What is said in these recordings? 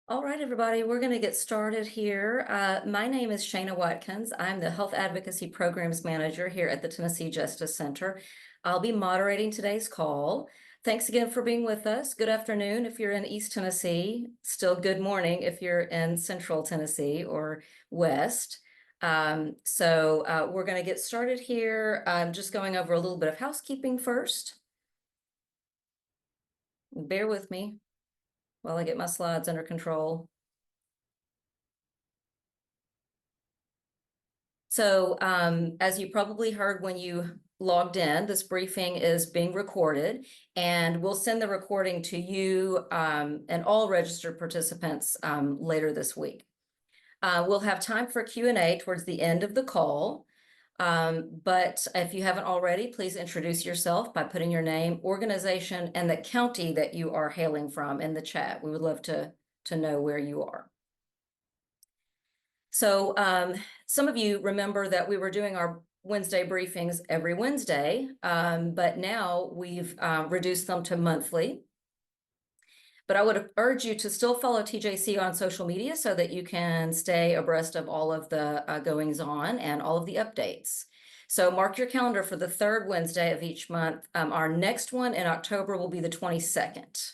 All right, everybody, we're going to get started here. My name is Shana Watkins. I'm the Health Advocacy Programs Manager here at the Tennessee Justice Center. I'll be moderating today's call. Thanks again for being with us. Good afternoon if you're in East Tennessee. Still good morning if you're in Central Tennessee or West. We're going to get started here. I'm just going over a little bit of housekeeping first. Bear with me while I get my slides under control. So as you probably heard when you logged in, this briefing is being recorded, and we'll send the recording to you and all registered participants later this week. We'll have time for Q&A towards the end of the call. But if you haven't already, please introduce yourself by putting your name, organization, and the county that you are hailing from in the chat. We would love to know where you are. So some of you remember that we were doing our Wednesday briefings every Wednesday, but now we've reduced them to monthly. But I would urge you to still follow TJC on social media so that you can stay abreast of all of the goings on and all of the updates. So mark your calendar for the third Wednesday of each month. Our next one in October will be the 22nd.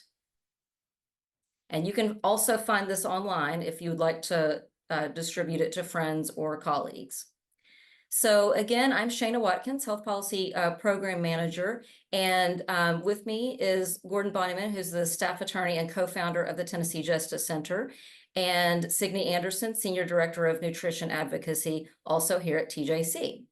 And you can also find this online if you would like to distribute it to friends or colleagues. So again, I'm Shana Watkins, Health Policy Program Manager, and with me is Gordon Bonnyman, who's the staff attorney and co-founder of the Tennessee Justice Center, and Signe Anderson, Senior Director of Nutrition Advocacy, also here at TJC.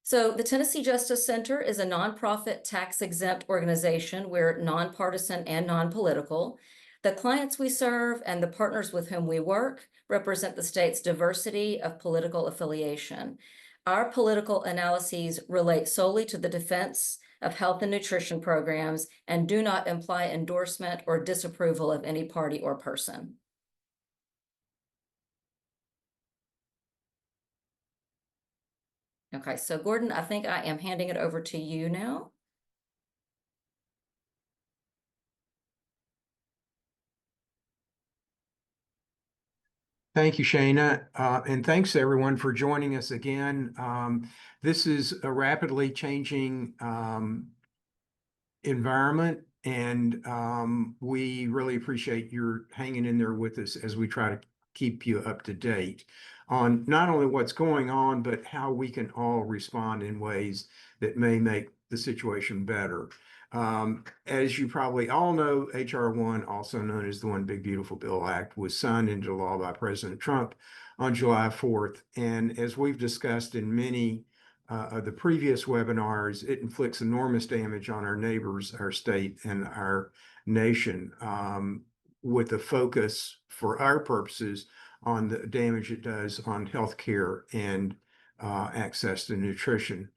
So the Tennessee Justice Center is a nonprofit tax-exempt organization. We're nonpartisan and non-political. The clients we serve and the partners with whom we work represent the state's diversity of political affiliation. Our political analyses relate solely to the defense of health and nutrition programs and do not imply endorsement or disapproval of any party or person. Okay, so Gordon, I think I am handing it over to you now. Thank you, Shana, and thanks to everyone for joining us again. This is a rapidly changing environment, and we really appreciate your hanging in there with us as we try to keep you up to date on not only what's going on, but how we can all respond in ways that may make the situation better. As you probably all know, H.R. 1, also known as the One Big Beautiful Bill Act, was signed into law by President Trump on July 4th. And as we've discussed in many of the previous webinars, it inflicts enormous damage on our neighbors, our state, and our nation, with a focus for our purposes on the damage it does on healthcare and access to nutrition.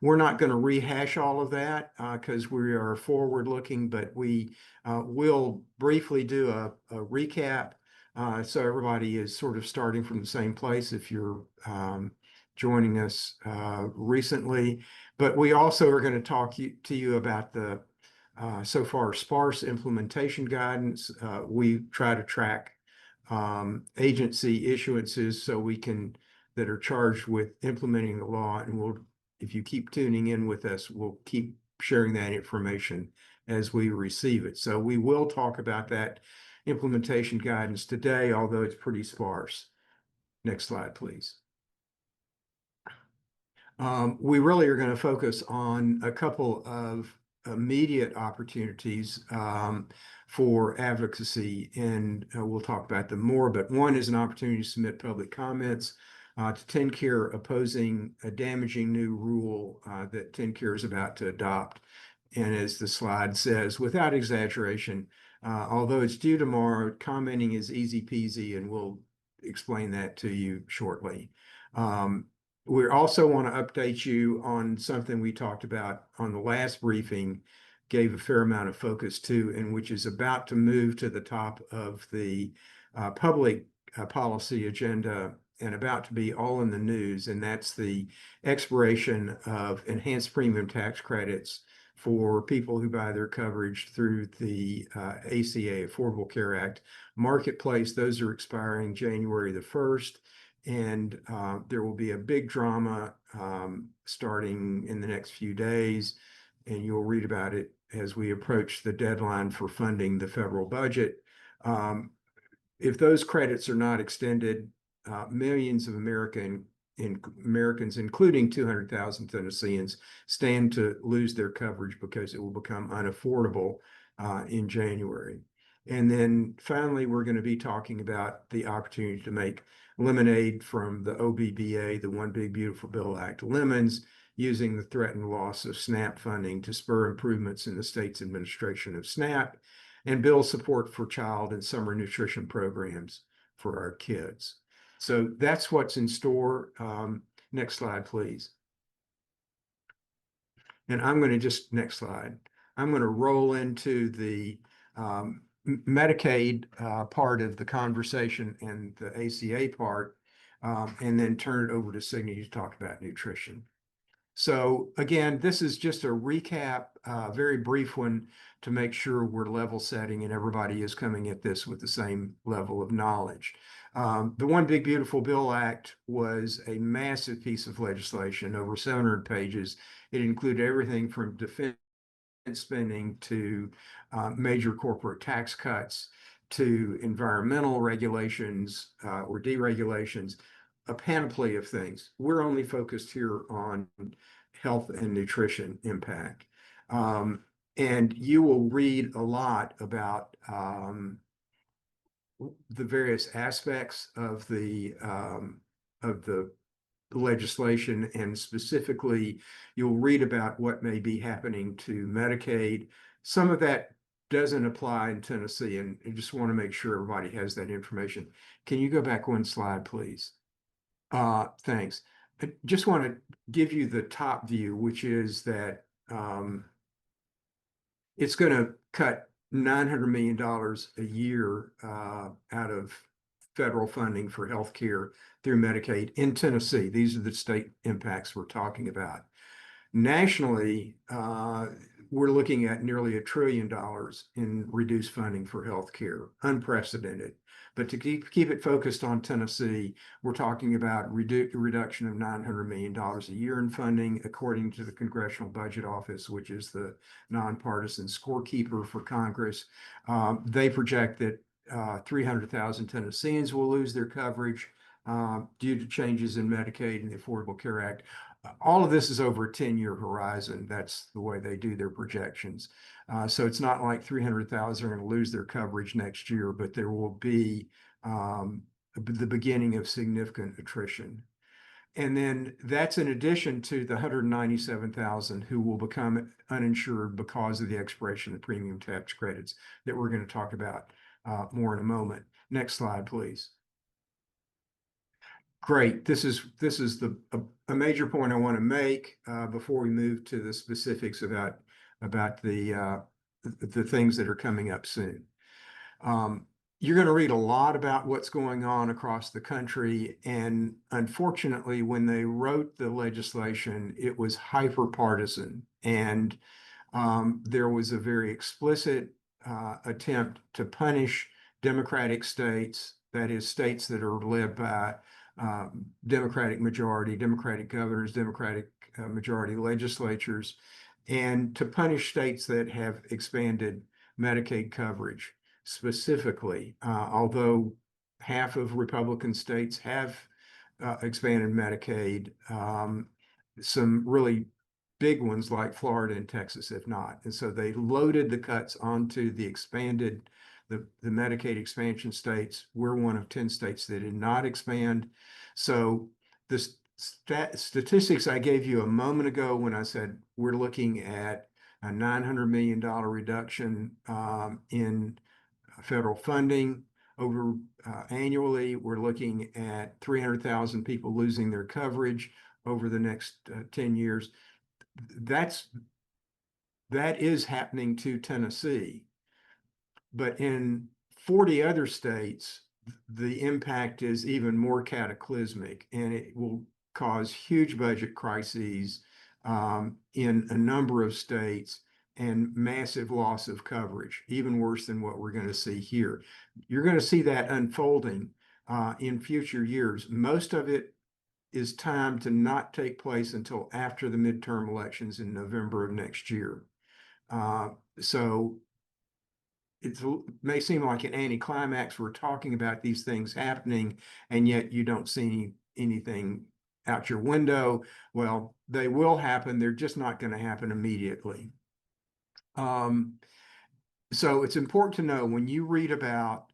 We're not going to rehash all of that because we are forward looking, but we will briefly do a recap so everybody is sort of starting from the same place if you're joining us recently. But we also are going to talk to you about the so far sparse implementation guidance. We try to track agency issuances so we can that are charged with implementing the law, and we'll, if you keep tuning in with us, we'll keep sharing that information as we receive it. So we will talk about that implementation guidance today, although it's pretty sparse. Next slide, please. We really are going to focus on a couple of immediate opportunities for advocacy, and we'll talk about them more. But one is an opportunity to submit public comments to TennCare opposing a damaging new rule that TennCare is about to adopt. And as the slide says, without exaggeration, although it's due tomorrow, commenting is easy peasy, and we'll explain that to you shortly. We also want to update you on something we talked about on the last briefing, gave a fair amount of focus to, and which is about to move to the top of the public policy agenda and about to be all in the news, and that's the expiration of enhanced premium tax credits for people who buy their coverage through the ACA, Affordable Care Act Marketplace. Those are expiring January the 1st. And there will be a big drama starting in the next few days. And you'll read about it as we approach the deadline for funding the federal budget. If those credits are not extended, millions of Americans, including 200,000 Tennesseans, stand to lose their coverage because it will become unaffordable in January. And then finally, we're going to be talking about the opportunity to make lemonade from the OBBA, the One Big Beautiful Bill Act, lemons, using the threatened loss of SNAP funding to spur improvements in the state's administration of SNAP and build support for child and summer nutrition programs for our kids. So that's what's in store. Next slide, please. And I'm going to just, next slide. I'm going to roll into the Medicaid part of the conversation and the ACA part, and then turn it over to Signe to talk about nutrition. So again, this is just a recap, very brief one to make sure we're level setting and everybody is coming at this with the same level of knowledge. The One Big Beautiful Bill Act was a massive piece of legislation, over 700 pages. It included everything from defense spending to major corporate tax cuts to environmental regulations or deregulations, a panoply of things. We're only focused here on health and nutrition impact. And you will read a lot about the various aspects of the legislation, and specifically, you'll read about what may be happening to Medicaid. Some of that doesn't apply in Tennessee, and I just want to make sure everybody has that information. Can you go back one slide, please? Thanks. I just want to give you the top view, which is that it's going to cut $900 million a year out of federal funding for healthcare through Medicaid in Tennessee. These are the state impacts we're talking about. Nationally, we're looking at nearly $1 trillion in reduced funding for healthcare, unprecedented. But to keep it focused on Tennessee, we're talking about reduction of $900 million a year in funding, according to the Congressional Budget Office, which is the nonpartisan scorekeeper for Congress. They project that 300,000 Tennesseans will lose their coverage due to changes in Medicaid and the Affordable Care Act. All of this is over a 10-year horizon. That's the way they do their projections. So it's not like 300,000 are going to lose their coverage next year, but there will be the beginning of significant attrition. And then that's in addition to the 197,000 who will become uninsured because of the expiration of premium tax credits that we're going to talk about more in a moment. Next slide, please. Great. This is a major point I want to make before we move to the specifics about the things that are coming up soon. You're going to read a lot about what's going on across the country, and unfortunately, when they wrote the legislation, it was hyper partisan, and there was a very explicit attempt to punish Democratic states, that is, states that are led by Democratic majority, Democratic governors, Democratic majority legislatures, and to punish states that have expanded Medicaid coverage specifically, although half of Republican states have expanded Medicaid, some really big ones like Florida and Texas have not. And so they loaded the cuts onto the Medicaid expansion states. We're one of 10 states that did not expand. So the statistics I gave you a moment ago when I said we're looking at a $900 million reduction in federal funding over annually, we're looking at 300,000 people losing their coverage over the next 10 years. That is happening to Tennessee. But in 40 other states, the impact is even more cataclysmic, and it will cause huge budget crises in a number of states. and massive loss of coverage, even worse than what we're going to see here. You're going to see that unfolding in future years. Most of it is timed to not take place until after the midterm elections in November of next year. So it may seem like an anticlimax. We're talking about these things happening, and yet you don't see anything out your window. Well, they will happen. They're just not going to happen immediately. So it's important to know when you read about,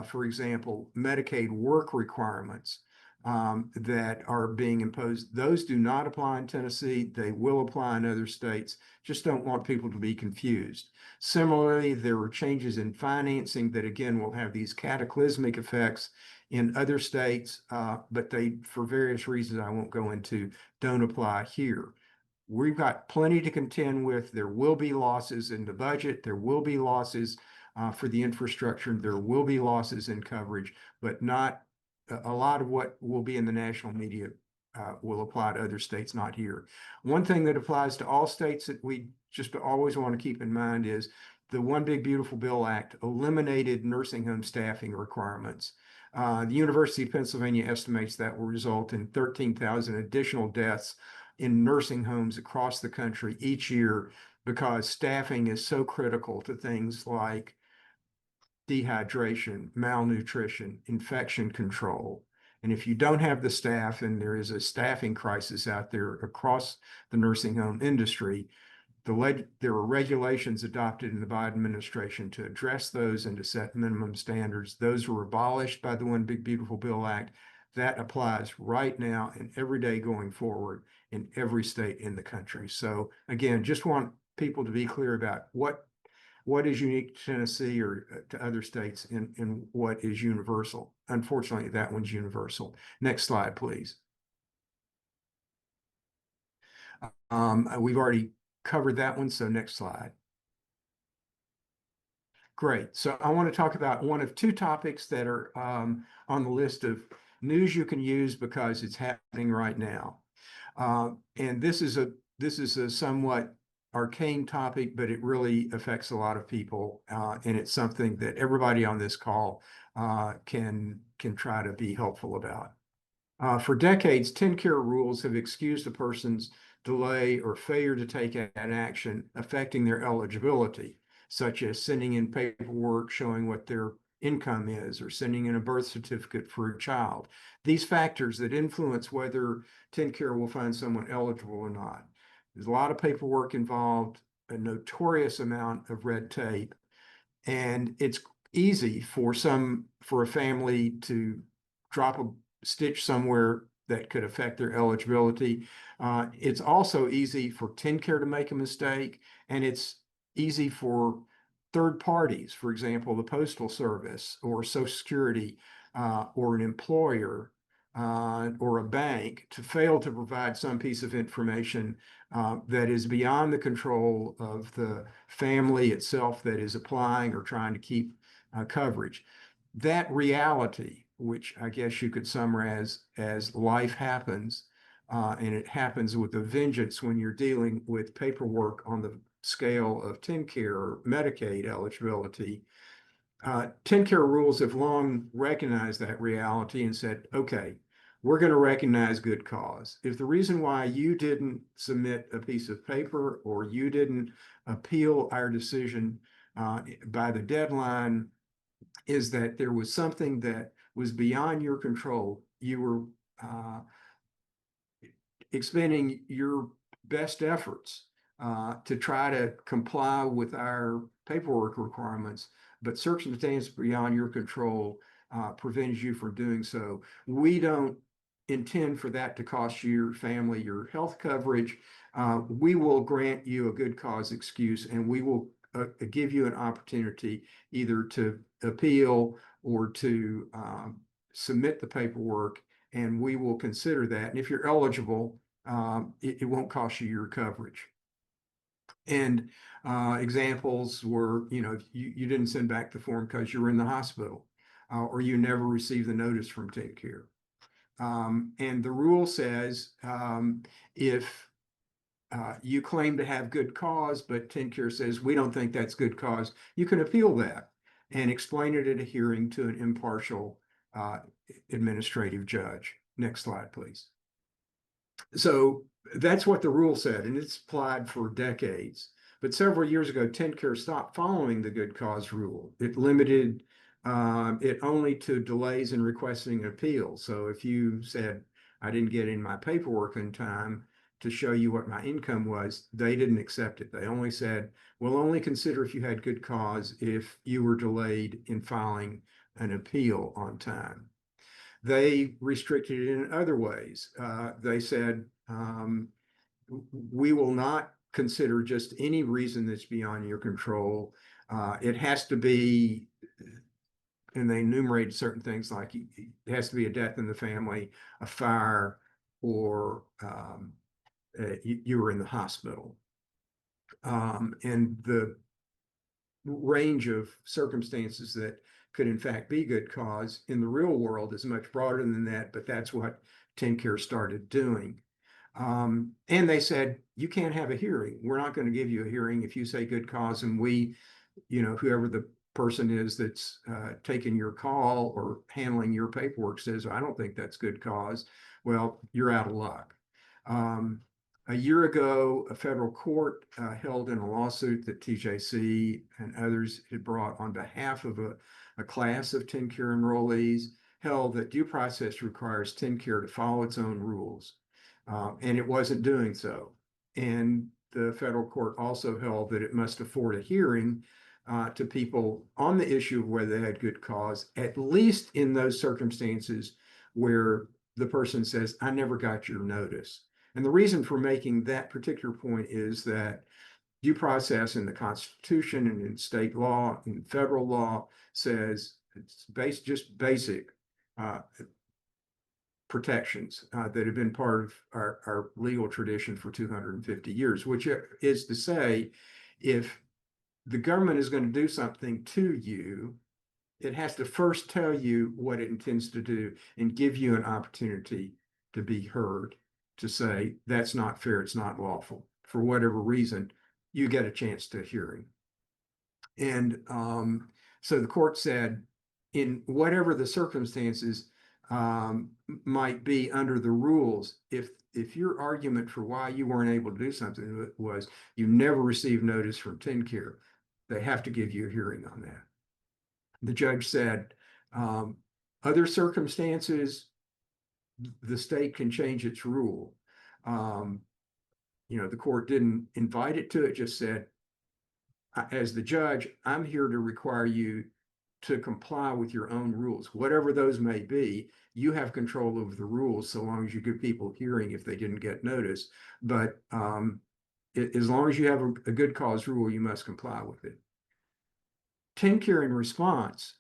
for example, Medicaid work requirements that are being imposed, those do not apply in Tennessee. They will apply in other states. Just don't want people to be confused. Similarly, there are changes in financing that, again, will have these cataclysmic effects in other states, but they, for various reasons I won't go into, don't apply here. We've got plenty to contend with. There will be losses in the budget. There will be losses for the infrastructure. There will be losses in coverage, but not a lot of what will be in the national media will apply to other states, not here. One thing that applies to all states that we just always want to keep in mind is the One Big Beautiful Bill Act eliminated nursing home staffing requirements. The University of Pennsylvania estimates that will result in 13,000 additional deaths in nursing homes across the country each year because staffing is so critical to things like dehydration, malnutrition, infection control. And if you don't have the staff, and there is a staffing crisis out there across the nursing home industry, there were regulations adopted in the Biden administration to address those and to set minimum standards. Those were abolished by the One Big Beautiful Bill Act. That applies right now and every day going forward in every state in the country. So again, just want people to be clear about what is unique to Tennessee or to other states and what is universal. Unfortunately, that one's universal. Next slide, please. We've already covered that one, so next slide. Great. So I want to talk about one of two topics that are on the list of news you can use because it's happening right now. And this is a somewhat arcane topic, but it really affects a lot of people, and it's something that everybody on this call can try to be helpful about. For decades, TennCare rules have excused a person's delay or failure to take an action affecting their eligibility, such as sending in paperwork showing what their income is or sending in a birth certificate for a child. These factors that influence whether TennCare will find someone eligible or not. There's a lot of paperwork involved, a notorious amount of red tape, and it's easy for a family to drop a stitch somewhere that could affect their eligibility. It's also easy for TennCare to make a mistake, and it's easy for third parties, for example, the Postal Service or Social Security or an employer or a bank to fail to provide some piece of information that is beyond the control of the family itself that is applying or trying to keep coverage. That reality, which I guess you could summarize as life happens, and it happens with a vengeance when you're dealing with paperwork on the scale of TennCare or Medicaid eligibility. TennCare rules have long recognized that reality and said, okay, we're going to recognize good cause. If the reason why you didn't submit a piece of paper or you didn't appeal our decision by the deadline is that there was something that was beyond your control, you were expending your best efforts to try to comply with our paperwork requirements, but circumstances beyond your control prevents you from doing so. We don't intend for that to cost your family your health coverage. We will grant you a good cause excuse, and we will give you an opportunity either to appeal or to submit the paperwork, and we will consider that. And if you're eligible, it won't cost you your coverage. And examples were, you didn't send back the form because you were in the hospital, or you never received the notice from TennCare. And the rule says if you claim to have good cause, but TennCare says we don't think that's good cause. You can appeal that and explain it at a hearing to an impartial administrative judge. Next slide, please. So that's what the rule said, and it's applied for decades. But several years ago, TennCare stopped following the good cause rule. It limited it only to delays in requesting an appeal. So if you said, I didn't get in my paperwork in time to show you what my income was, they didn't accept it. They only said, we'll only consider if you had good cause if you were delayed in filing an appeal on time. They restricted it in other ways. They said, we will not consider just any reason that's beyond your control. It has to be, and they enumerated certain things like it has to be a death in the family, a fire, or you were in the hospital. And the range of circumstances that could in fact be good cause in the real world is much broader than that, but that's what TennCare started doing. And they said, you can't have a hearing. We're not going to give you a hearing if you say good cause, and we, whoever the person is that's taking your call or handling your paperwork says, I don't think that's good cause. Well, you're out of luck. A year ago, a federal court held in a lawsuit that TJC and others had brought on behalf of a class of TennCare enrollees, held that due process requires TennCare to follow its own rules. And it wasn't doing so. And the federal court also held that it must afford a hearing to people on the issue of whether they had good cause, at least in those circumstances where the person says, I never got your notice. And the reason for making that particular point is that due process in the Constitution and in state law and federal law says it's just basic protections that have been part of our legal tradition for 250 years, which is to say, if the government is going to do something to you, it has to first tell you what it intends to do and give you an opportunity to be heard, to say, that's not fair, it's not lawful. For whatever reason, you get a chance to hearing. And so the court said, in whatever the circumstances might be under the rules, if your argument for why you weren't able to do something was you never received notice from TennCare, they have to give you a hearing on that. The judge said, other circumstances, the state can change its rule. The court didn't invite it to it, just said, as the judge, I'm here to require you to comply with your own rules, whatever those may be. You have control over the rules so long as you give people hearing if they didn't get notice. But as long as you have a good cause rule, you must comply with it. TennCare in response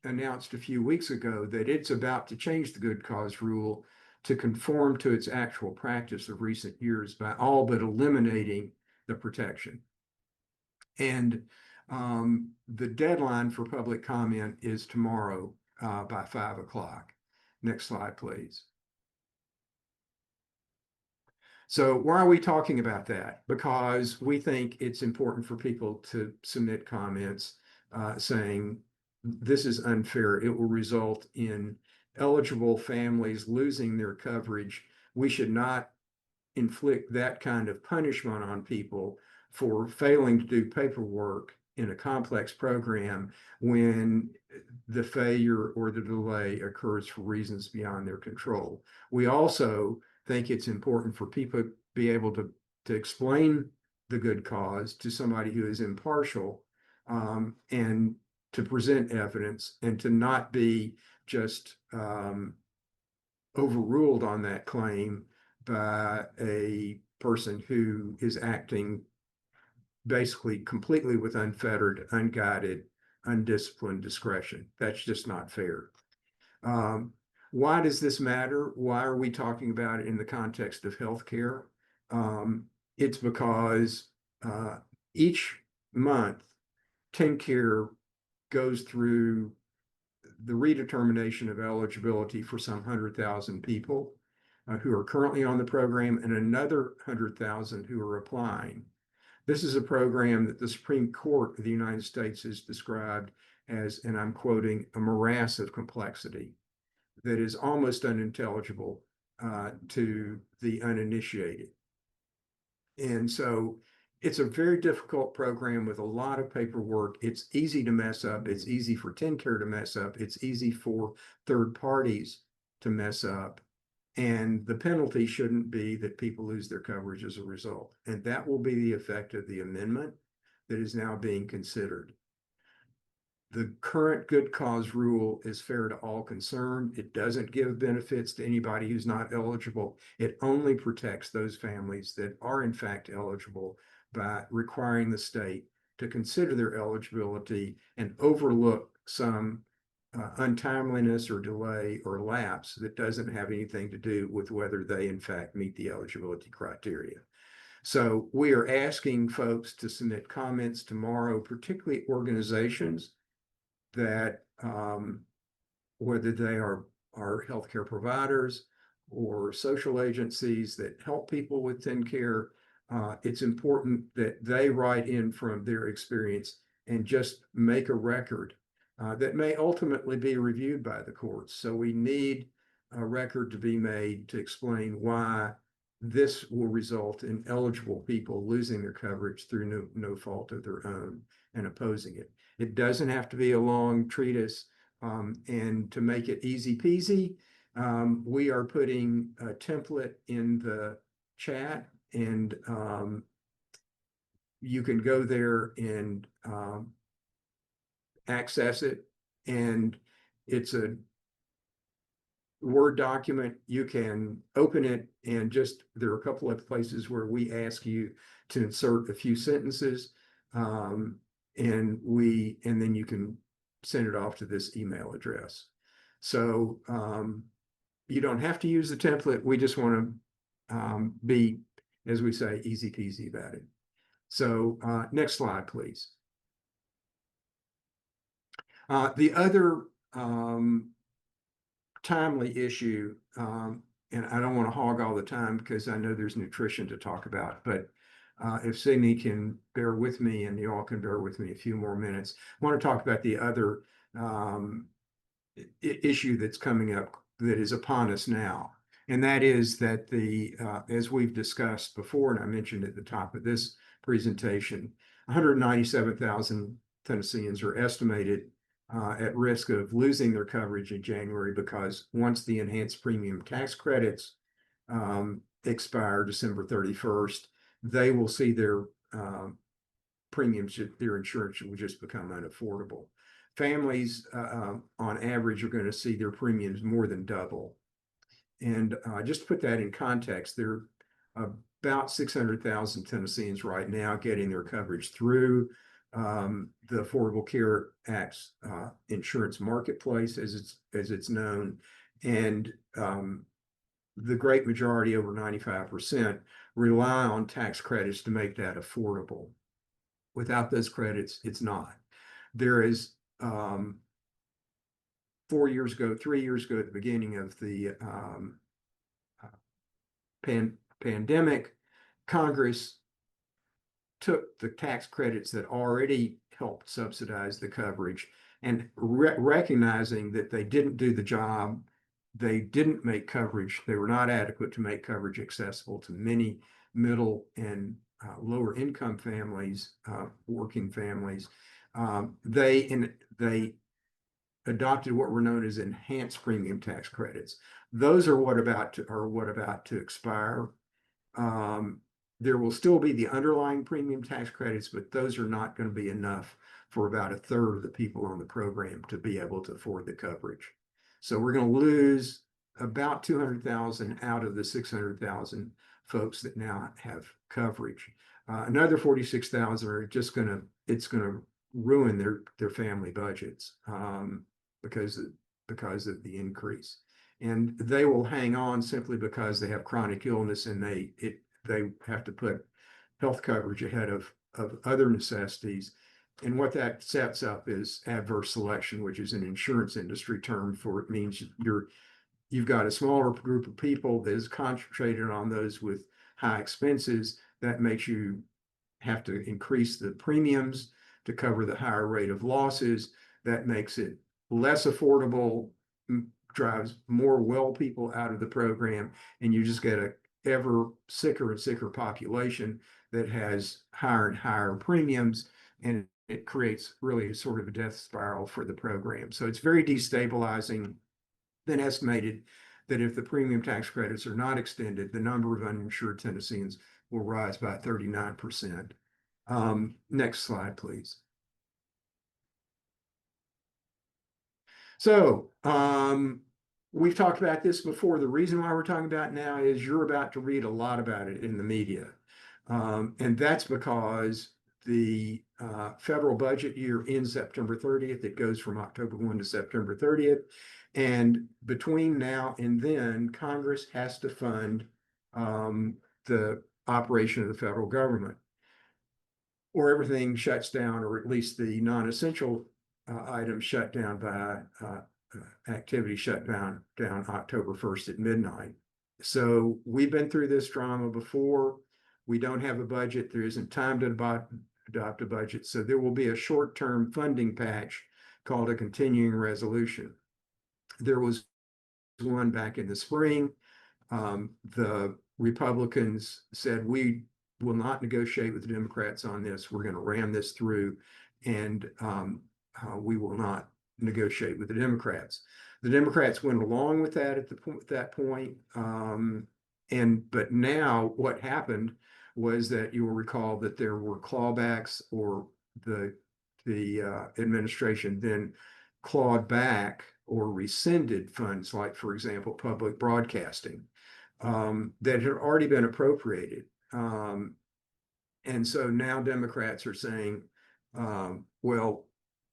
announced a few weeks ago that it's about to change the good cause rule to conform to its actual practice of recent years by all but eliminating the protection. And the deadline for public comment is tomorrow by 5 o'clock. Next slide, please. So why are we talking about that? Because we think it's important for people to submit comments saying, this is unfair. It will result in eligible families losing their coverage. We should not inflict that kind of punishment on people for failing to do paperwork in a complex program when the failure or the delay occurs for reasons beyond their control. We also think it's important for people to be able to explain the good cause to somebody who is impartial and to present evidence and to not be just overruled on that claim by a person who is acting basically completely with unfettered, unguided, undisciplined discretion. That's just not fair. Why does this matter? Why are we talking about it in the context of healthcare? It's because each month, TennCare goes through the redetermination of eligibility for some 100,000 people. who are currently on the program and another 100,000 who are applying. This is a program that the Supreme Court of the United States has described as, and I'm quoting, a morass of complexity that is almost unintelligible to the uninitiated. And so it's a very difficult program with a lot of paperwork. It's easy to mess up. It's easy for TennCare to mess up. It's easy for third parties to mess up. And the penalty shouldn't be that people lose their coverage as a result. And that will be the effect of the amendment that is now being considered. The current good cause rule is fair to all concerned. It doesn't give benefits to anybody who's not eligible. It only protects those families that are in fact eligible by requiring the state to consider their eligibility and overlook some untimeliness or delay or lapse that doesn't have anything to do with whether they in fact meet the eligibility criteria. So we are asking folks to submit comments tomorrow, particularly organizations that whether they are healthcare providers or social agencies that help people with TennCare, it's important that they write in from their experience and just make a record that may ultimately be reviewed by the courts. So we need a record to be made to explain why this will result in eligible people losing their coverage through no fault of their own and opposing it. It doesn't have to be a long treatise. And to make it easy peasy, we are putting a template in the chat, and you can go there and access it. And it's a Word document. You can open it, and just there are a couple of places where we ask you to insert a few sentences, and then you can send it off to this email address. So you don't have to use the template. We just want to be, as we say, easy peasy about it. So next slide, please. The other timely issue, and I don't want to hog all the time because I know there's nutrition to talk about, but if Sydney can bear with me and you all can bear with me a few more minutes, I want to talk about the other issue that's coming up that is upon us now. And that is that as we've discussed before, and I mentioned at the top of this presentation, 197,000 Tennesseans are estimated at risk of losing their coverage in January because once the enhanced premium tax credits expire December 31st, they will see their premiums, their insurance will just become unaffordable. Families on average are going to see their premiums more than double. And just to put that in context, there are about 600,000 Tennesseans right now getting their coverage through the Affordable Care Act's insurance marketplace, as it's known, and the great majority, over 95%, rely on tax credits to make that affordable. Without those credits, it's not. There is 3 years ago, at the beginning of the pandemic, Congress took the tax credits that already helped subsidize the coverage and recognizing that they didn't do the job, they didn't make coverage, they were not adequate to make coverage accessible to many middle and lower income families, working families. They adopted what were known as enhanced premium tax credits. Those are what about to expire. There will still be the underlying premium tax credits, but those are not going to be enough for about a third of the people on the program to be able to afford the coverage. So we're going to lose about 200,000 out of the 600,000 folks that now have coverage. Another 46,000 are just it's going to ruin their family budgets because of the increase. And they will hang on simply because they have chronic illness and they have to put health coverage ahead of other necessities. And what that sets up is adverse selection, which is an insurance industry term for it means you've got a smaller group of people that is concentrated on those with high expenses. That makes you have to increase the premiums to cover the higher rate of losses. That makes it less affordable, drives more well people out of the program, and you just get a ever sicker and sicker population that has higher and higher premiums, and it creates really sort of a death spiral for the program. So it's very destabilizing. Then estimated that if the premium tax credits are not extended, the number of uninsured Tennesseans will rise by 39%. Next slide, please. So we've talked about this before. The reason why we're talking about it now is you're about to read a lot about it in the media. And that's because the federal budget year ends September 30th. It goes from October 1 to September 30th. And between now and then, Congress has to fund the operation of the federal government, or everything shuts down, or at least the non-essential items shut down by activity shut down October 1st at midnight. So we've been through this drama before. We don't have a budget. There isn't time to adopt a budget. So there will be a short-term funding patch called a continuing resolution. There was one back in the spring. The Republicans said, we will not negotiate with the Democrats on this. We're going to ram this through, and we will not negotiate with the Democrats. The Democrats went along with that at that point. But now what happened was that you will recall that there were clawbacks, or the administration then clawed back or rescinded funds, like, for example, public broadcasting, that had already been appropriated. And so now Democrats are saying, well,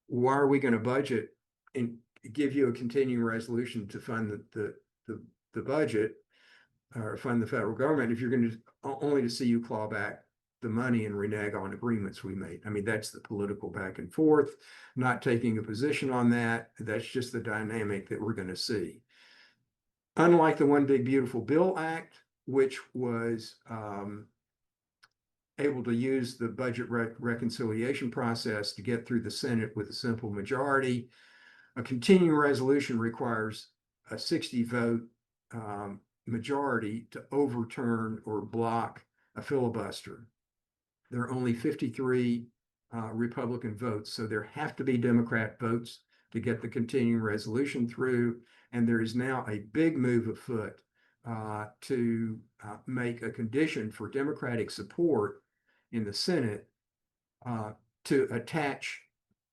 why are we going to budget and give you a continuing resolution to fund the budget, or fund the federal government, if you're going to only to see you claw back the money and renege on agreements we made? I mean, that's the political back and forth, not taking a position on that. That's just the dynamic that we're going to see. Unlike the One Big Beautiful Bill Act, which was able to use the budget reconciliation process to get through the Senate with a simple majority, a continuing resolution requires a 60-vote majority to overturn or block a filibuster. There are only 53 Republican votes, so there have to be Democrat votes to get the continuing resolution through. And there is now a big move afoot to make a condition for Democratic support in the Senate to attach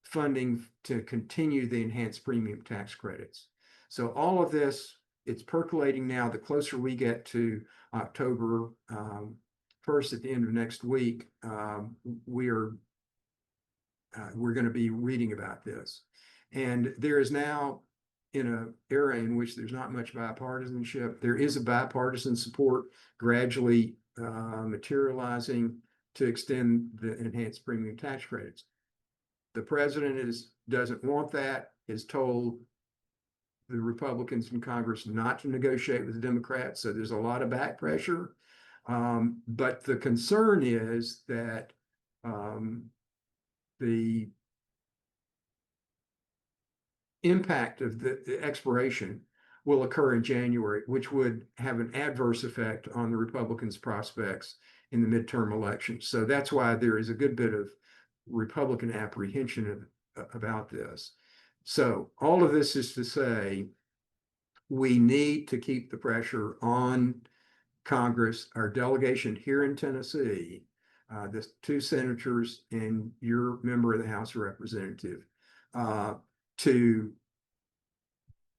funding to continue the enhanced premium tax credits. So all of this, it's percolating now. The closer we get to October 1st at the end of next week, we're going to be reading about this. And there is now, in an era in which there's not much bipartisanship, there is a bipartisan support gradually materializing to extend the enhanced premium tax credits. The president doesn't want that, has told the Republicans in Congress not to negotiate with the Democrats. So there's a lot of back pressure. But the concern is that the impact of the expiration will occur in January, which would have an adverse effect on the Republicans' prospects in the midterm elections. So that's why there is a good bit of Republican apprehension about this. So all of this is to say, we need to keep the pressure on Congress, our delegation here in Tennessee, the 2 senators and your member of the House of Representatives, to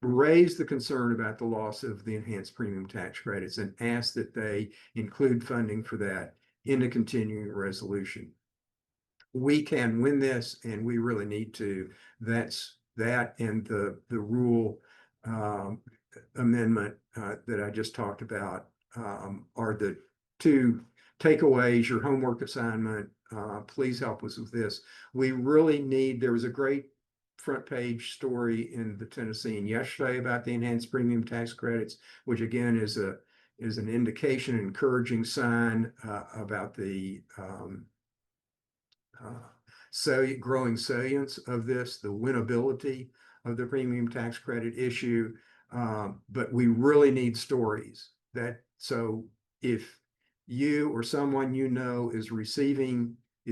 raise the concern about the loss of the enhanced premium tax credits and ask that they include funding for that in a continuing resolution. We can win this, and we really need to. That's that, and the rule amendment that I just talked about are the 2 takeaways. Your homework assignment, please help us with this. We really need, there was a great front page story in the Tennessean yesterday about the enhanced premium tax credits, which again is an indication, encouraging sign about the growing salience of this, the winnability of the premium tax credit issue. But we really need stories so if you or someone you know is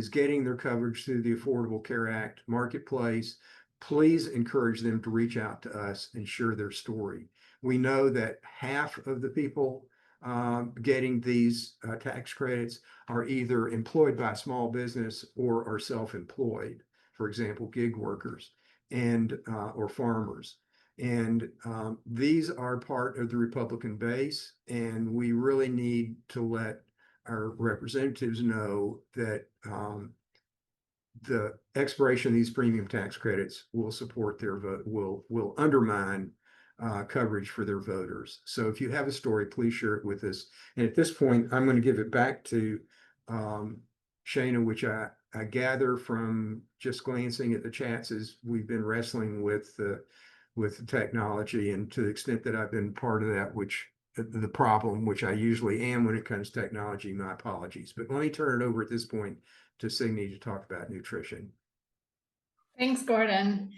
getting their coverage through the Affordable Care Act marketplace, please encourage them to reach out to us and share their story. We know that half of the people getting these tax credits are either employed by a small business or are self-employed, for example, gig workers and or farmers. And these are part of the Republican base, and we really need to let our representatives know that the expiration of these premium tax credits will support their vote, will undermine coverage for their voters. So if you have a story, please share it with us. And at this point, I'm going to give it back to Shana, which I gather from just glancing at the chats as we've been wrestling with the technology, and to the extent that I've been part of that, which the problem, which I usually am when it comes to technology, my apologies. But let me turn it over at this point to Signe to talk about nutrition. Thanks, Gordon.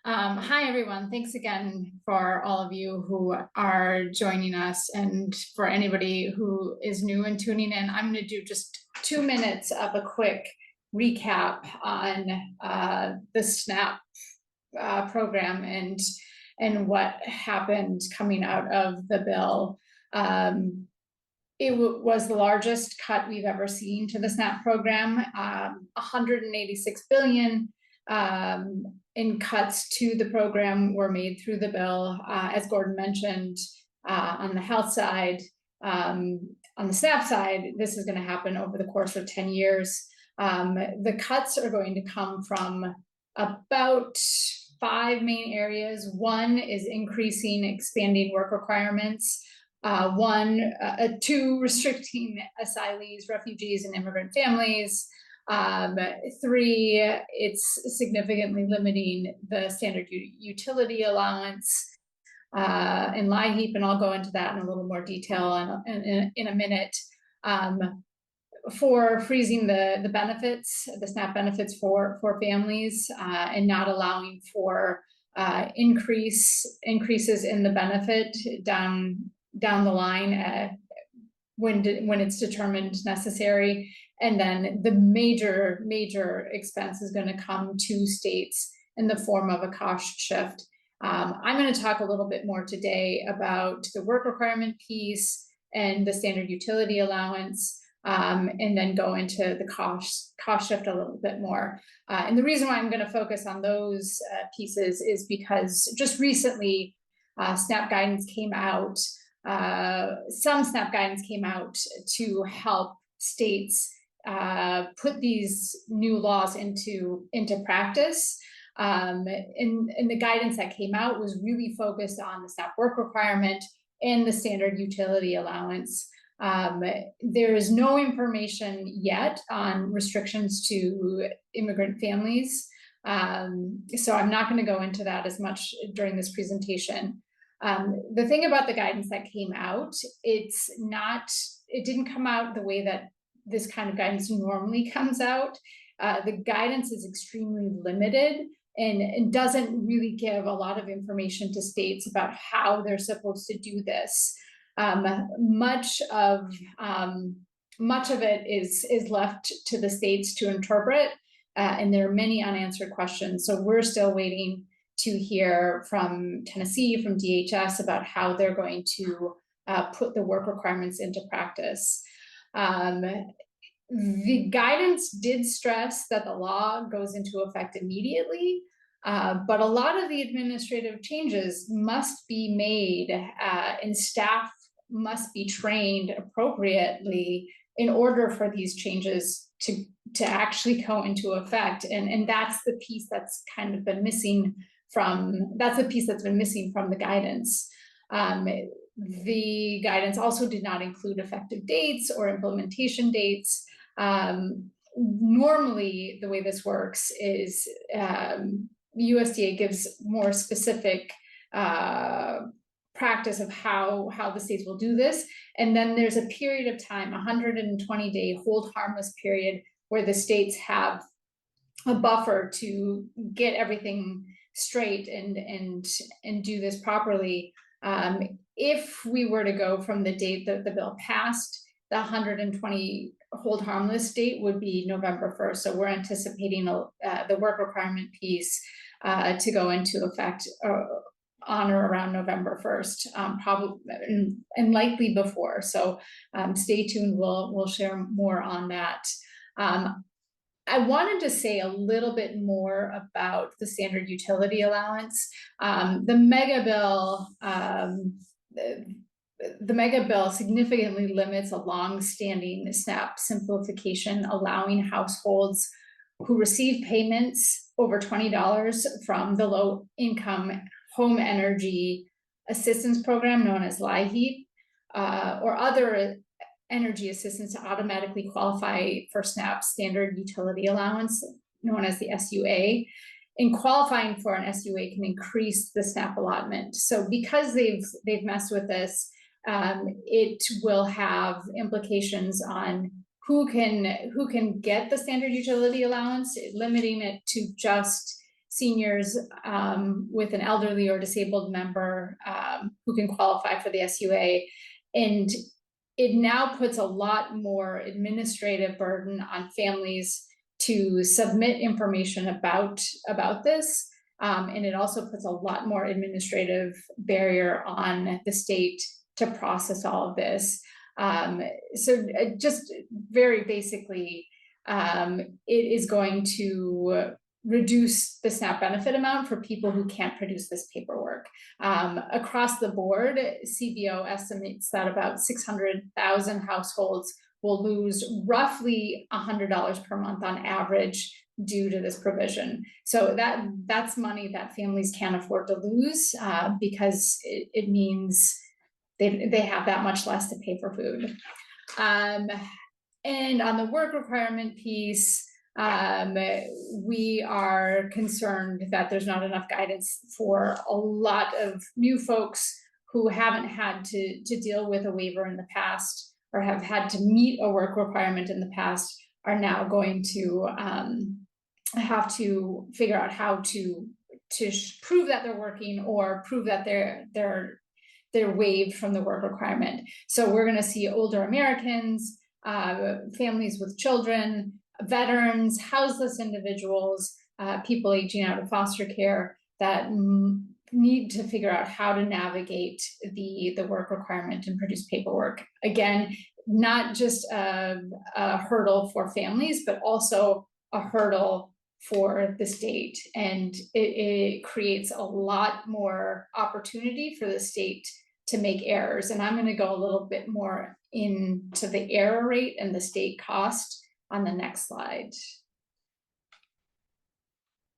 Hi, everyone. Thanks again for all of you who are joining us, and for anybody who is new and tuning in. I'm going to do just 2 minutes of a quick recap on the SNAP program and what happened coming out of the bill. It was the largest cut we've ever seen to the SNAP program, 186 billion in cuts to the program were made through the bill. As Gordon mentioned, on the health side, on the SNAP side, this is going to happen over the course of 10 years. The cuts are going to come from about 5 main areas. One is expanding work requirements. 2, restricting asylees, refugees, and immigrant families. 3, it's significantly limiting the standard utility allowance and LIHEAP, and I'll go into that in a little more detail in a minute. 4, freezing the benefits, the SNAP benefits for families, and not allowing for increases in the benefit down the line when it's determined necessary. And then the major expense is going to come to states in the form of a cost shift. I'm going to talk a little bit more today about the work requirement piece and the standard utility allowance, and then go into the cost shift a little bit more. And the reason why I'm going to focus on those pieces is because just recently SNAP guidance came out. Some SNAP guidance came out to help states put these new laws into practice. And the guidance that came out was really focused on the SNAP work requirement and the standard utility allowance. There is no information yet on restrictions to immigrant families. So I'm not going to go into that as much during this presentation. The thing about the guidance that came out, it didn't come out the way that this kind of guidance normally comes out. The guidance is extremely limited and doesn't really give a lot of information to states about how they're supposed to do this. Much of it is left to the states to interpret, and there are many unanswered questions. So we're still waiting to hear from Tennessee, from DHS, about how they're going to put the work requirements into practice. The guidance did stress that the law goes into effect immediately, but a lot of the administrative changes must be made, and staff must be trained appropriately in order for these changes to actually go into effect. And that's the piece that's kind of been missing that's the piece that's been missing from the guidance. The guidance also did not include effective dates or implementation dates. Normally, the way this works is USDA gives more specific practice of how the states will do this. And then there's a period of time, 120-day hold harmless period, where the states have a buffer to get everything straight and do this properly. If we were to go from the date that the bill passed, the 120 hold harmless date would be November 1st. So we're anticipating the work requirement piece to go into effect on or around November 1st, probably and likely before. So stay tuned. We'll share more on that. I wanted to say a little bit more about the standard utility allowance. The mega bill significantly limits a long-standing SNAP simplification, allowing households who receive payments over $20 from the low-income home energy assistance program known as LIHEAP, or other energy assistance to automatically qualify for SNAP standard utility allowance, known as the SUA. In qualifying for an SUA can increase the SNAP allotment. So because they've messed with this, it will have implications on who can get the standard utility allowance, limiting it to just seniors with an elderly or disabled member who can qualify for the SUA. And it now puts a lot more administrative burden on families to submit information about this. And it also puts a lot more administrative barrier on the state to process all of this. So just very basically, it is going to reduce the SNAP benefit amount for people who can't produce this paperwork. Across the board, CBO estimates that about 600,000 households will lose roughly $100 per month on average due to this provision. So that's money that families can't afford to lose because it means they have that much less to pay for food. And on the work requirement piece, we are concerned that there's not enough guidance for a lot of new folks who haven't had to deal with a waiver in the past or have had to meet a work requirement in the past, are now going to have to figure out how to prove that they're working or prove that they're waived from the work requirement. So we're going to see older Americans, families with children, veterans, houseless individuals, people aging out of foster care that need to figure out how to navigate the work requirement and produce paperwork. Again, not just a hurdle for families, but also a hurdle for the state. And it creates a lot more opportunity for the state to make errors. And I'm going to go a little bit more into the error rate and the state cost on the next slide.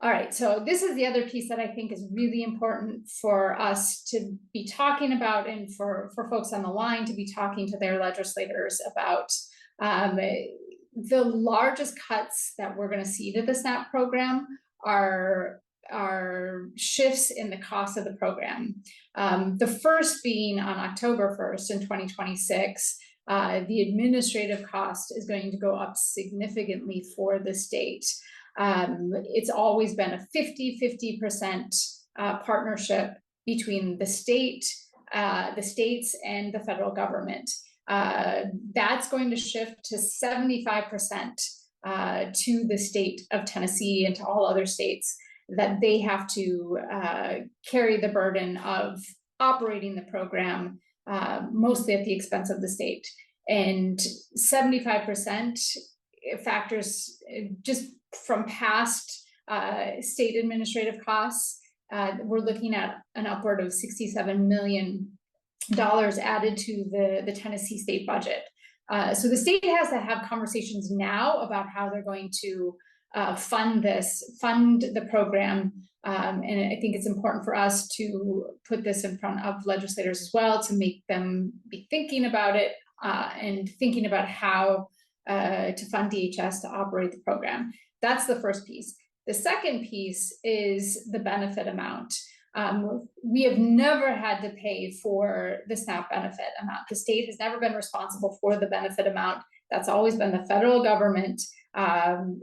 All right, so this is the other piece that I think is really important for us to be talking about, and for folks on the line to be talking to their legislators about. The largest cuts that we're going to see to the SNAP program are shifts in the cost of the program. The first being on October 1st in 2026, the administrative cost is going to go up significantly for the state. It's always been a 50-50% partnership between the states and the federal government. That's going to shift to 75% to the state of Tennessee and to all other states, that they have to carry the burden of operating the program, mostly at the expense of the state. And 75% factors just from past state administrative costs. We're looking at an upward of $67 million added to the Tennessee state budget. So the state has to have conversations now about how they're going to fund the program. And I think it's important for us to put this in front of legislators as well, to make them be thinking about it and thinking about how to fund DHS to operate the program. That's the first piece. The second piece is the benefit amount. We have never had to pay for the SNAP benefit amount. The state has never been responsible for the benefit amount. That's always been the federal government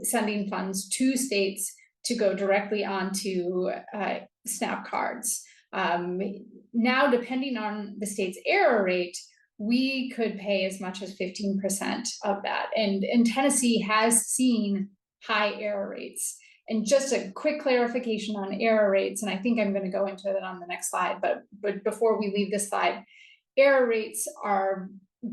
sending funds to states to go directly onto SNAP cards. Now, depending on the state's error rate, we could pay as much as 15% of that. And Tennessee has seen high error rates. And just a quick clarification on error rates, and I think I'm going to go into it on the next slide, but before we leave this slide, error rates are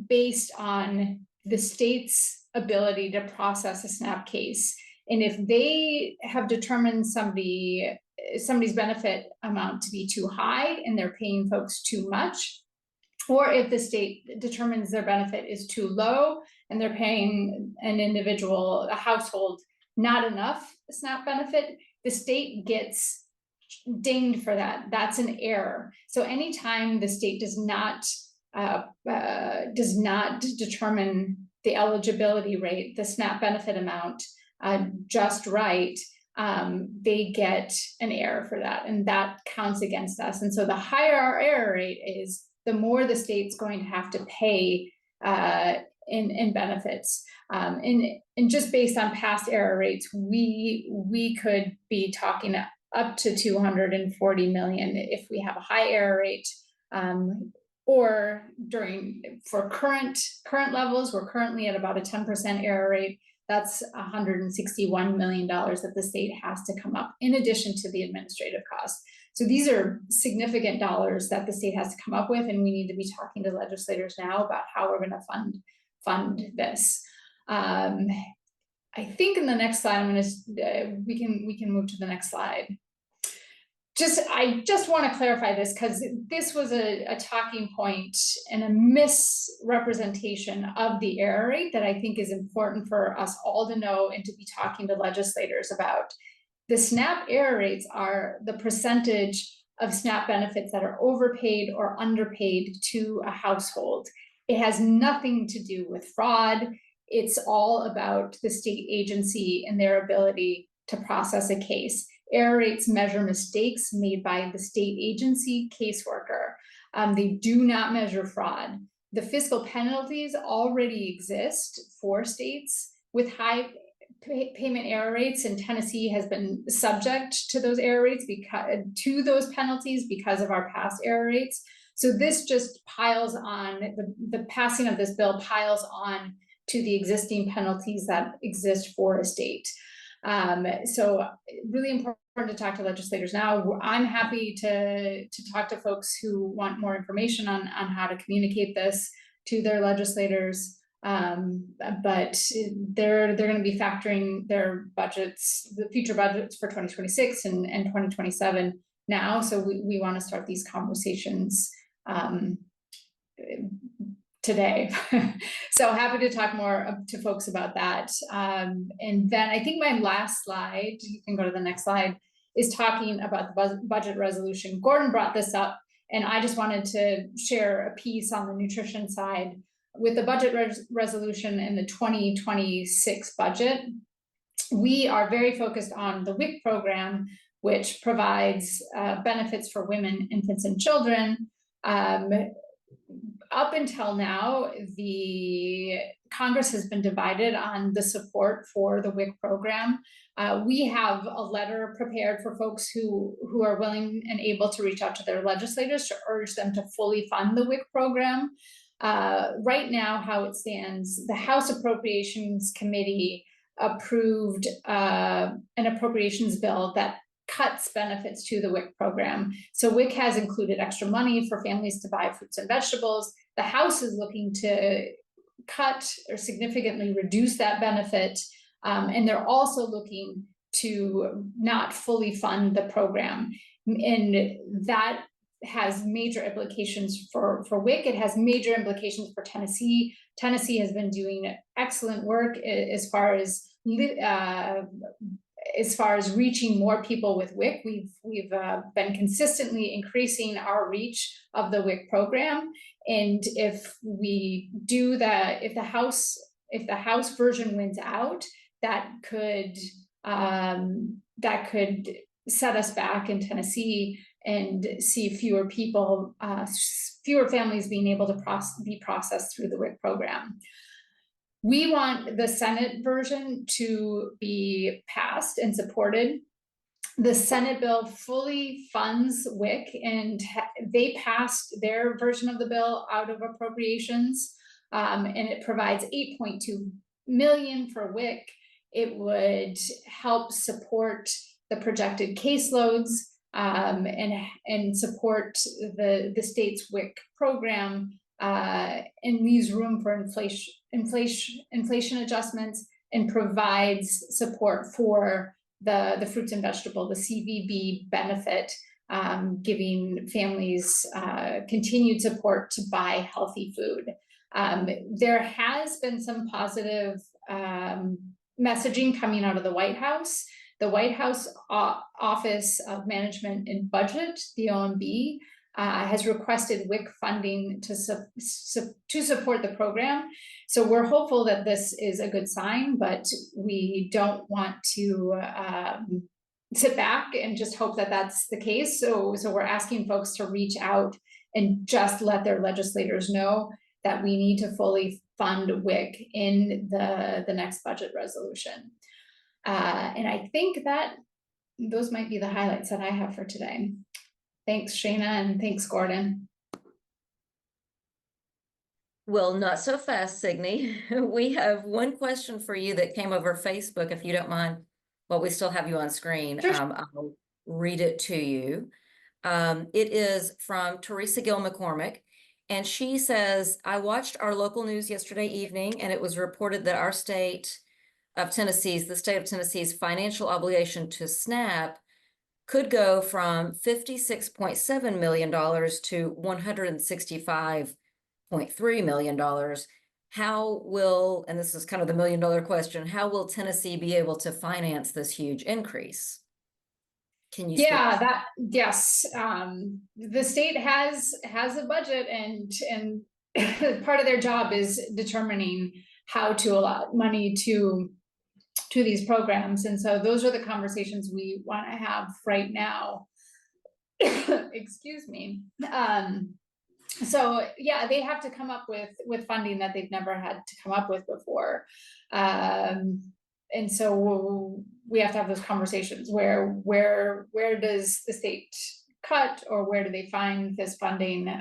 based on the state's ability to process a SNAP case. And if they have determined somebody's benefit amount to be too high and they're paying folks too much, or if the state determines their benefit is too low and they're paying an individual, a household, not enough SNAP benefit, the state gets dinged for that. That's an error. So anytime the state does not determine the eligibility rate, the SNAP benefit amount, just right, they get an error for that, and that counts against us. And so the higher our error rate is, the more the state's going to have to pay in benefits. And just based on past error rates, we could be talking up to 240 million if we have a high error rate, or for current levels, we're currently at about a 10% error rate. That's $161 million that the state has to come up in addition to the administrative costs. So these are significant dollars that the state has to come up with, and we need to be talking to legislators now about how we're going to fund this. I think in the next slide, I'm going to we can move to the next slide. I just want to clarify this, because this was a talking point and a misrepresentation of the error rate that I think is important for us all to know and to be talking to legislators about. The SNAP error rates are the percentage of SNAP benefits that are overpaid or underpaid to a household. It has nothing to do with fraud. It's all about the state agency and their ability to process a case. Error rates measure mistakes made by the state agency caseworker. They do not measure fraud. The fiscal penalties already exist for states with high payment error rates, and Tennessee has been subject to those error rates those penalties because of our past error rates. So this just piles on, the passing of this bill piles on to the existing penalties that exist for a state. So really important to talk to legislators now. I'm happy to talk to folks who want more information on how to communicate this to their legislators. But they're going to be factoring their budgets, the future budgets for 2026 and 2027 now. So we want to start these conversations today. So happy to talk more to folks about that. And then I think my last slide, you can go to the next slide, is talking about the budget resolution. Gordon brought this up, and I just wanted to share a piece on the nutrition side. With the budget resolution and the 2026 budget, we are very focused on the WIC program, which provides benefits for women, infants, and children. Up until now, the Congress has been divided on the support for the WIC program. We have a letter prepared for folks who are willing and able to reach out to their legislators to urge them to fully fund the WIC program. Right now, how it stands, the House Appropriations Committee approved an appropriations bill that cuts benefits to the WIC program. So WIC has included extra money for families to buy fruits and vegetables. The House is looking to cut or significantly reduce that benefit. And they're also looking to not fully fund the program. And that has major implications for WIC. It has major implications for Tennessee. Tennessee has been doing excellent work as far as reaching more people with WIC. We've been consistently increasing our reach of the WIC program. And if we do that, if the House version wins out, that could that could set us back in Tennessee and see fewer people, fewer families being able to be processed through the WIC program. We want the Senate version to be passed and supported. The Senate bill fully funds WIC, and they passed their version of the bill out of appropriations, and it provides 8.2 million for WIC. It would help support the projected caseloads, and support the state's WIC program, and leaves room for inflation adjustments, and provides support for the fruits and vegetable, the CVB benefit, giving families continued support to buy healthy food. There has been some positive messaging coming out of the White House. The White House Office of Management and Budget, the OMB, has requested WIC funding to support the program. So we're hopeful that this is a good sign, but we don't want to sit back and just hope that that's the case. So we're asking folks to reach out and just let their legislators know that we need to fully fund WIC in the next budget resolution. And I think that those might be the highlights that I have for today. Thanks, Shayna, and thanks, Gordon. Well, not so fast, Signe. We have one question for you that came over Facebook, if you don't mind. Well, we still have you on screen. Sure. I'll read it to you. It is from Teresa Gill McCormick, and she says, I watched our local news yesterday evening, and it was reported that the state of Tennessee's financial obligation to SNAP could go from $56.7 million to $165.3 million. How will, and this is kind of the $1 million question, how will Tennessee be able to finance this huge increase? Can you yes. The state has a budget, and part of their job is determining how to allot money to these programs. And so those are the conversations we want to have right now. Excuse me. So yeah, they have to come up with funding that they've never had to come up with before. And so we have to have those conversations where does the state cut, or where do they find this funding?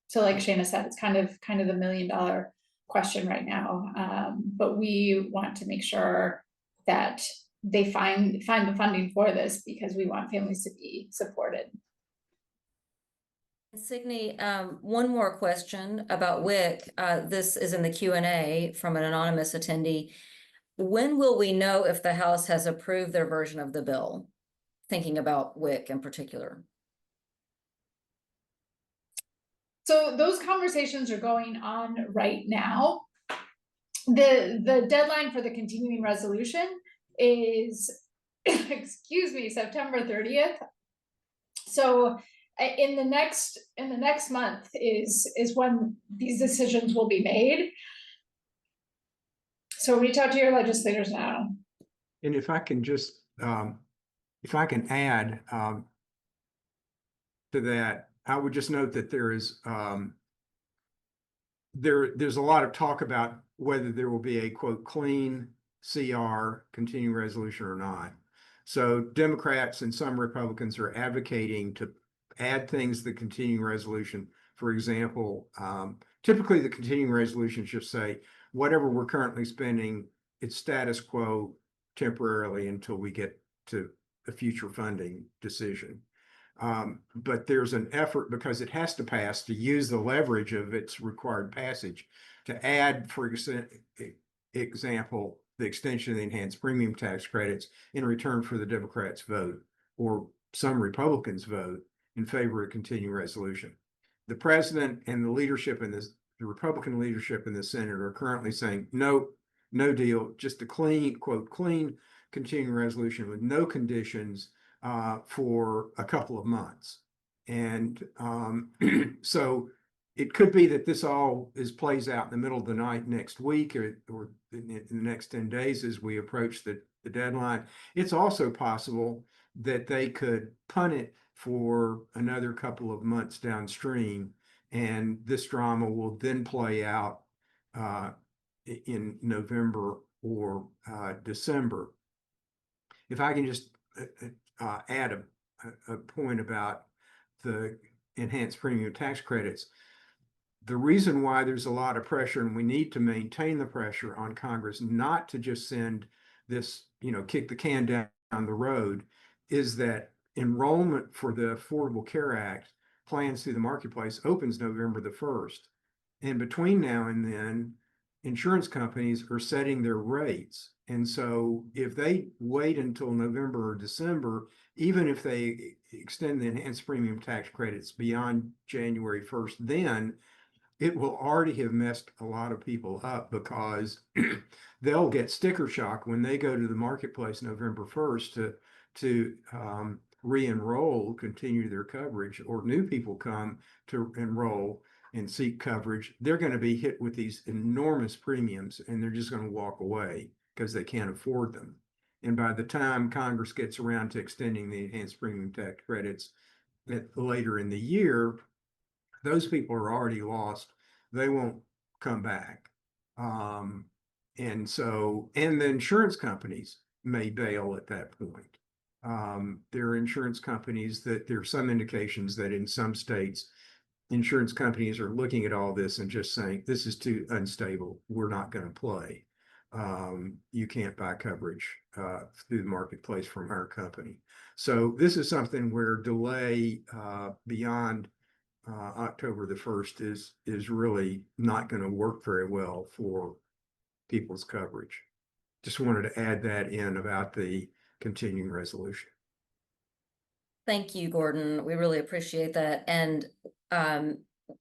So like Shayna said, it's kind of the $1 million question right now. But we want to make sure that they find the funding for this, because we want families to be supported. Signe, one more question about WIC. This is in the Q&A from an anonymous attendee. When will we know if the House has approved their version of the bill? Thinking about WIC in particular. So those conversations are going on right now. The deadline for the continuing resolution is, excuse me, September 30th. So in the next month is when these decisions will be made. So reach out to your legislators now. And if I can just, if I can add to that, I would just note that there is there's a lot of talk about whether there will be a quote clean CR continuing resolution or not. So Democrats and some Republicans are advocating to add things to the continuing resolution. For example, typically the continuing resolution should say whatever we're currently spending, it's status quo temporarily until we get to a future funding decision. But there's an effort, because it has to pass, to use the leverage of its required passage to add, for example, the extension of the enhanced premium tax credits in return for the Democrats' vote, or some Republicans' vote in favor of continuing resolution. The president and the leadership in this, the Republican leadership in the Senate, are currently saying, no deal, just a clean, quote, clean continuing resolution with no conditions for a couple of months. And so it could be that this all plays out in the middle of the night next week or in the next 10 days as we approach the deadline. It's also possible that they could punt it for another couple of months downstream, and this drama will then play out in November or December. If I can just add a point about the enhanced premium tax credits. The reason why there's a lot of pressure, and we need to maintain the pressure on Congress not to just send this, kick the can down the road, is that enrollment for the Affordable Care Act plans through the marketplace opens November the 1st. And between now and then, insurance companies are setting their rates. And so if they wait until November or December, even if they extend the enhanced premium tax credits beyond January 1st, then it will already have messed a lot of people up, because they'll get sticker shock when they go to the marketplace November 1st to re-enroll, continue their coverage, or new people come to enroll and seek coverage. They're going to be hit with these enormous premiums, and they're just going to walk away because they can't afford them. And by the time Congress gets around to extending the enhanced premium tax credits later in the year, those people are already lost. They won't come back. And the insurance companies may bail at that point. There are insurance companies there are some indications that in some states, insurance companies are looking at all this and just saying, this is too unstable. We're not going to play. You can't buy coverage through the marketplace from our company. So this is something where delay beyond October the 1st is really not going to work very well for people's coverage. Just wanted to add that in about the continuing resolution. Thank you, Gordon. We really appreciate that. And I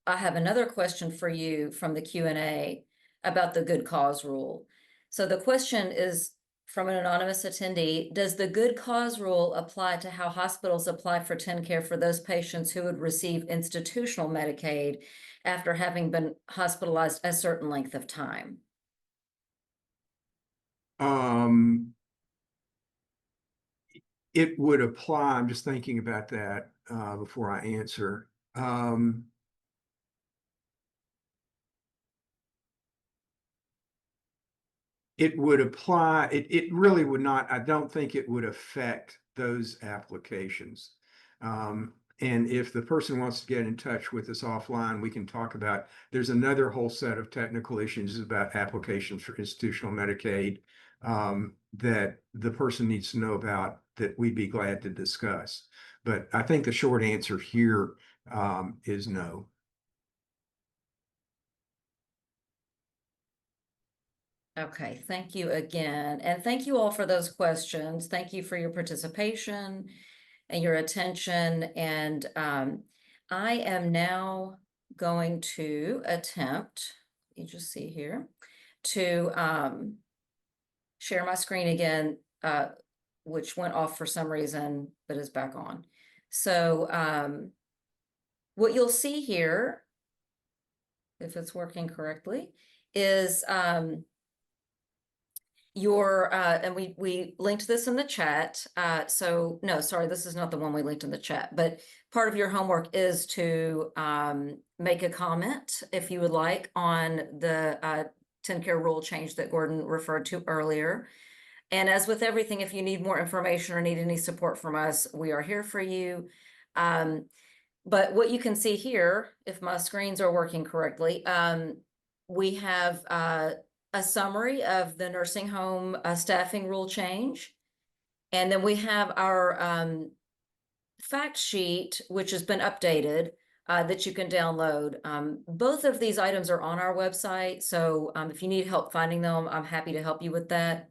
have another question for you from the Q&A about the good cause rule. So the question is from an anonymous attendee: does the good cause rule apply to how hospitals apply for TennCare for those patients who would receive institutional Medicaid after having been hospitalized a certain length of time? It would apply. I'm just thinking about that before I answer. It would apply. It really would not. I don't think it would affect those applications. And if the person wants to get in touch with us offline, we can talk about, there's another whole set of technical issues about applications for institutional Medicaid that the person needs to know about, that we'd be glad to discuss. But I think the short answer here is no. Okay, thank you again. And thank you all for those questions. Thank you for your participation and your attention. And I am now going to attempt, you just see here, to share my screen again, which went off for some reason, but is back on. So what you'll see here, if it's working correctly, is and we linked this in the chat. So no, sorry, this is not the one we linked in the chat, but part of your homework is to make a comment, if you would like, on the TennCare rule change that Gordon referred to earlier. And as with everything, if you need more information or need any support from us, we are here for you. But what you can see here, if my screens are working correctly, we have a summary of the nursing home staffing rule change. And then we have our fact sheet, which has been updated, that you can download. Both of these items are on our website. So if you need help finding them, I'm happy to help you with that.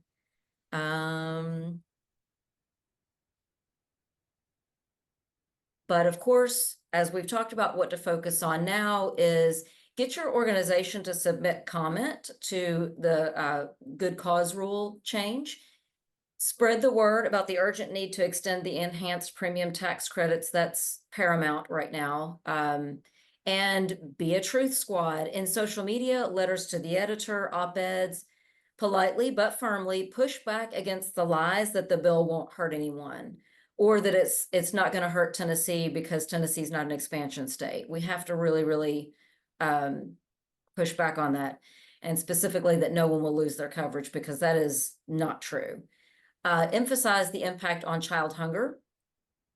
But of course, as we've talked about, what to focus on now is get your organization to submit comment to the good cause rule change. Spread the word about the urgent need to extend the enhanced premium tax credits. That's paramount right now. and be a truth squad. In social media, letters to the editor, op-eds, politely but firmly push back against the lies that the bill won't hurt anyone, or that it's not going to hurt Tennessee because Tennessee's not an expansion state. We have to really, really push back on that, and specifically that no one will lose their coverage, because that is not true. Emphasize the impact on child hunger,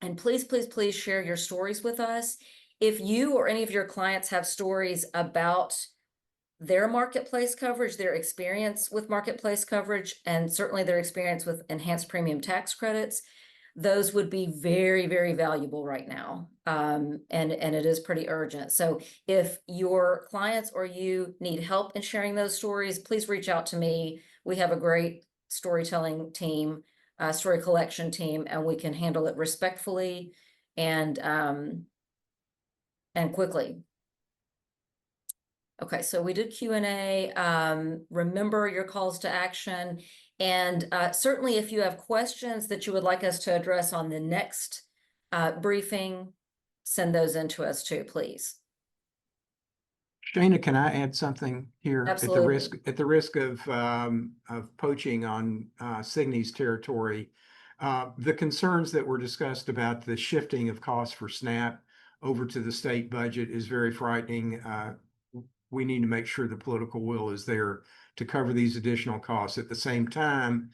and please, please, please share your stories with us. If you or any of your clients have stories about their marketplace coverage, their experience with marketplace coverage, and certainly their experience with enhanced premium tax credits, those would be very, very valuable right now. And it is pretty urgent. So if your clients or you need help in sharing those stories, please reach out to me. We have a great storytelling team, story collection team, and we can handle it respectfully and quickly. Okay, so we did Q&A. Remember your calls to action. And certainly if you have questions that you would like us to address on the next briefing, send those in to us too, please. Shana, can I add something here? Absolutely. At the risk of poaching on Signy's territory, the concerns that were discussed about the shifting of costs for SNAP over to the state budget is very frightening. We need to make sure the political will is there to cover these additional costs. At the same time,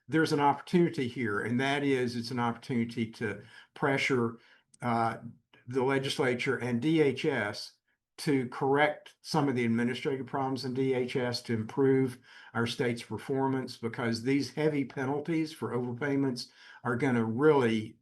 there's an opportunity here, and that is it's an opportunity to pressure the legislature and DHS to correct some of the administrative problems in DHS to improve our state's performance, because these heavy penalties for overpayments are going to really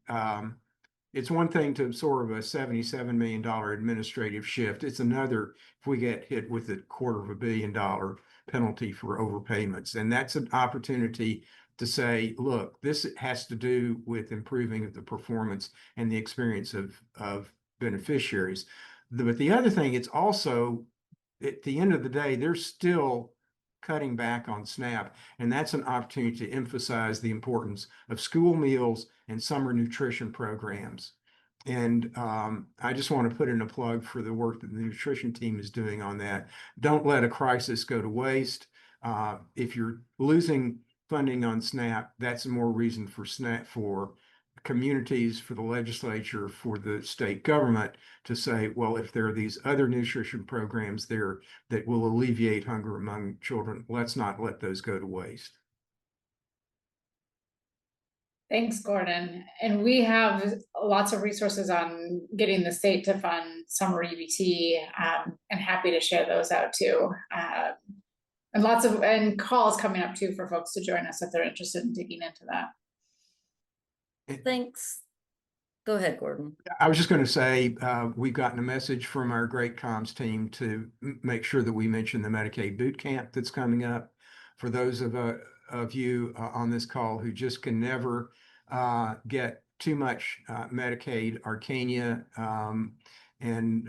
it's one thing to absorb a $77 million administrative shift. It's another if we get hit with a $250 million penalty for overpayments. And that's an opportunity to say, look, this has to do with improving the performance and the experience of beneficiaries. But the other thing, it's also, at the end of the day, they're still cutting back on SNAP, and that's an opportunity to emphasize the importance of school meals and summer nutrition programs. And I just want to put in a plug for the work that the nutrition team is doing on that. Don't let a crisis go to waste. If you're losing funding on SNAP, that's more reason for SNAP, for communities, for the legislature, for the state government to say, well, if there are these other nutrition programs there that will alleviate hunger among children, let's not let those go to waste. Thanks, Gordon. And we have lots of resources on getting the state to fund summer EBT, and happy to share those out too. And lots of calls coming up too for folks to join us if they're interested in digging into that. Thanks. Go ahead, Gordon. I was just going to say, we've gotten a message from our great comms team to make sure that we mention the Medicaid boot camp that's coming up. For those of you on this call who just can never get too much Medicaid, Arcania, and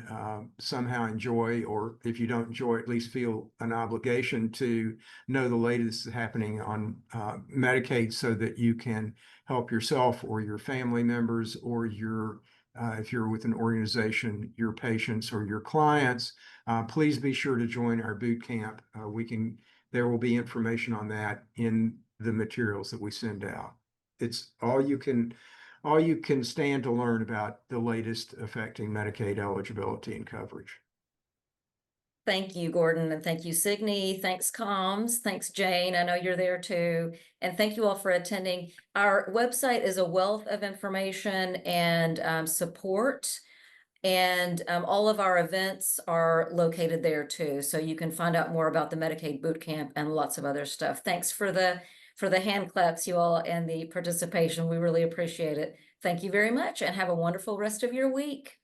somehow enjoy, or if you don't enjoy, at least feel an obligation to know the latest happening on Medicaid, so that you can help yourself or your family members, or your if you're with an organization, your patients or your clients. Please be sure to join our boot camp. There will be information on that in the materials that we send out. It's all you can stand to learn about the latest affecting Medicaid eligibility and coverage. Thank you, Gordon, and thank you, Signy. Thanks, Comms. Thanks, Jane. I know you're there too. And thank you all for attending. Our website is a wealth of information and support. And all of our events are located there too. So you can find out more about the Medicaid Bootcamp and lots of other stuff. Thanks for the hand claps, you all, and the participation. We really appreciate it. Thank you very much, and have a wonderful rest of your week.